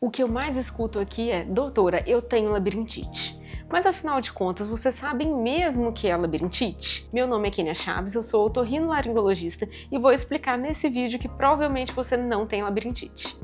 O que eu mais escuto aqui é: doutora, eu tenho labirintite. Mas afinal de contas, vocês sabem mesmo o que é labirintite? Meu nome é Kenia Chaves, eu sou otorrinolaringologista e vou explicar nesse vídeo que provavelmente você não tem labirintite.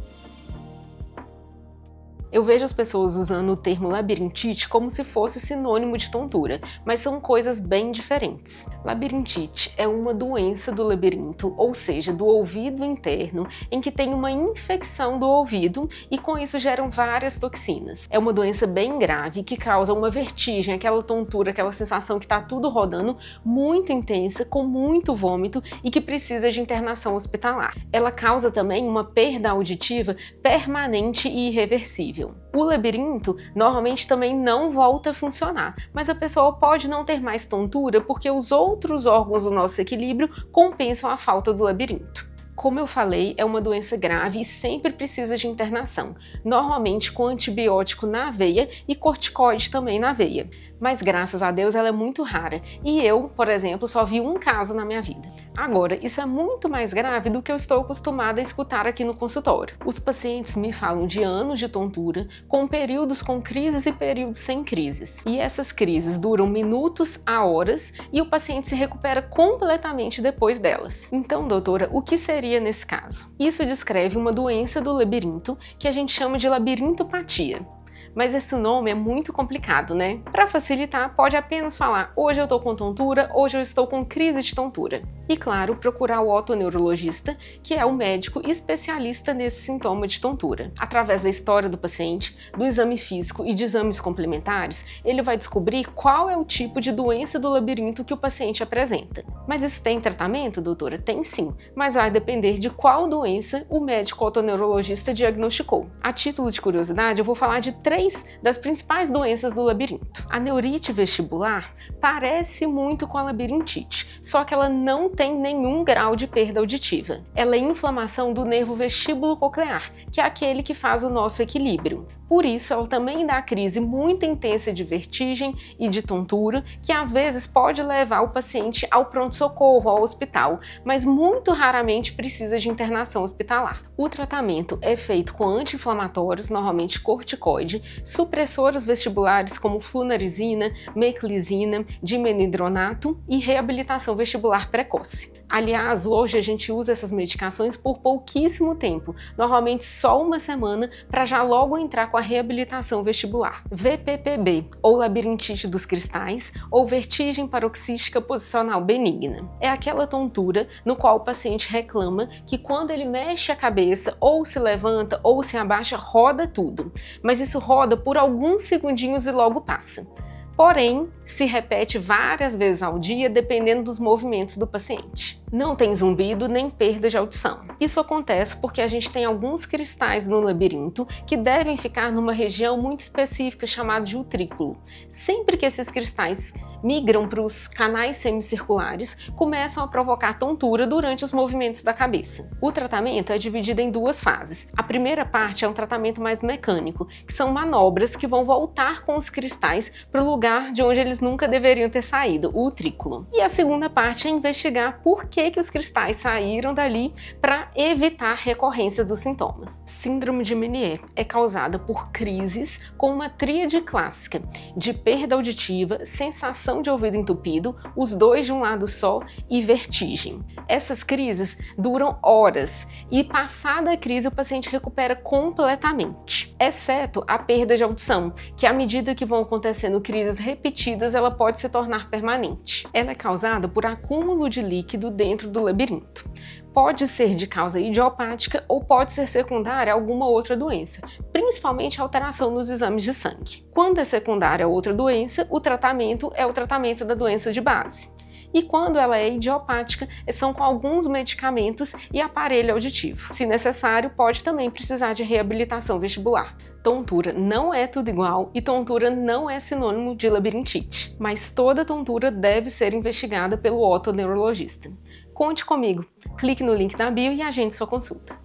Eu vejo as pessoas usando o termo labirintite como se fosse sinônimo de tontura, mas são coisas bem diferentes. Labirintite é uma doença do labirinto, ou seja, do ouvido interno, em que tem uma infecção do ouvido e com isso geram várias toxinas. É uma doença bem grave que causa uma vertigem, aquela tontura, aquela sensação que está tudo rodando, muito intensa, com muito vômito e que precisa de internação hospitalar. Ela causa também uma perda auditiva permanente e irreversível. O labirinto normalmente também não volta a funcionar, mas a pessoa pode não ter mais tontura porque os outros órgãos do nosso equilíbrio compensam a falta do labirinto. Como eu falei, é uma doença grave e sempre precisa de internação, normalmente com antibiótico na veia e corticoide também na veia. Mas graças a Deus ela é muito rara e eu, por exemplo, só vi um caso na minha vida. Agora, isso é muito mais grave do que eu estou acostumada a escutar aqui no consultório. Os pacientes me falam de anos de tontura, com períodos com crises e períodos sem crises. E essas crises duram minutos a horas e o paciente se recupera completamente depois delas. Então, doutora, o que seria nesse caso? Isso descreve uma doença do labirinto que a gente chama de labirintopatia. Mas esse nome é muito complicado, né? Para facilitar, pode apenas falar: hoje eu estou com tontura, hoje eu estou com crise de tontura. E claro, procurar o otoneurologista, que é o médico especialista nesse sintoma de tontura. Através da história do paciente, do exame físico e de exames complementares, ele vai descobrir qual é o tipo de doença do labirinto que o paciente apresenta. Mas isso tem tratamento, doutora? Tem sim, mas vai depender de qual doença o médico otoneurologista diagnosticou. A título de curiosidade, eu vou falar de 3 das principais doenças do labirinto. A neurite vestibular parece muito com a labirintite, só que ela não tem nenhum grau de perda auditiva. Ela é inflamação do nervo vestíbulo coclear, que é aquele que faz o nosso equilíbrio. Por isso, ela também dá crise muito intensa de vertigem e de tontura, que às vezes pode levar o paciente ao pronto-socorro, ao hospital, mas muito raramente precisa de internação hospitalar. O tratamento é feito com anti-inflamatórios, normalmente corticoide, supressoras vestibulares como flunarizina, meclizina, dimenhidronato e reabilitação vestibular precoce. Aliás, hoje a gente usa essas medicações por pouquíssimo tempo, normalmente só uma semana, para já logo entrar com a reabilitação vestibular. VPPB, ou labirintite dos cristais, ou vertigem paroxística posicional benigna. É aquela tontura no qual o paciente reclama que quando ele mexe a cabeça, ou se levanta, ou se abaixa, roda tudo. Mas isso roda por alguns segundinhos e logo passa. Porém, se repete várias vezes ao dia, dependendo dos movimentos do paciente. Não tem zumbido nem perda de audição. Isso acontece porque a gente tem alguns cristais no labirinto que devem ficar numa região muito específica chamada de utrículo. Sempre que esses cristais migram para os canais semicirculares, começam a provocar tontura durante os movimentos da cabeça. O tratamento é dividido em 2 fases. A primeira parte é um tratamento mais mecânico, que são manobras que vão voltar com os cristais para o lugar de onde eles nunca deveriam ter saído, o utrículo. E a segunda parte é investigar por que os cristais saíram dali para evitar recorrência dos sintomas. Síndrome de Meniere é causada por crises com uma tríade clássica de perda auditiva, sensação de ouvido entupido, os dois de um lado só e vertigem. Essas crises duram horas e passada a crise o paciente recupera completamente, exceto a perda de audição, que à medida que vão acontecendo crises repetidas, ela pode se tornar permanente. Ela é causada por acúmulo de líquido dentro do labirinto. Pode ser de causa idiopática ou pode ser secundária a alguma outra doença, principalmente alteração nos exames de sangue. Quando é secundária a outra doença, o tratamento é o tratamento da doença de base. E quando ela é idiopática, são com alguns medicamentos e aparelho auditivo. Se necessário, pode também precisar de reabilitação vestibular. Tontura não é tudo igual e tontura não é sinônimo de labirintite, mas toda tontura deve ser investigada pelo otoneurologista. Conte comigo, clique no link na bio e agende sua consulta.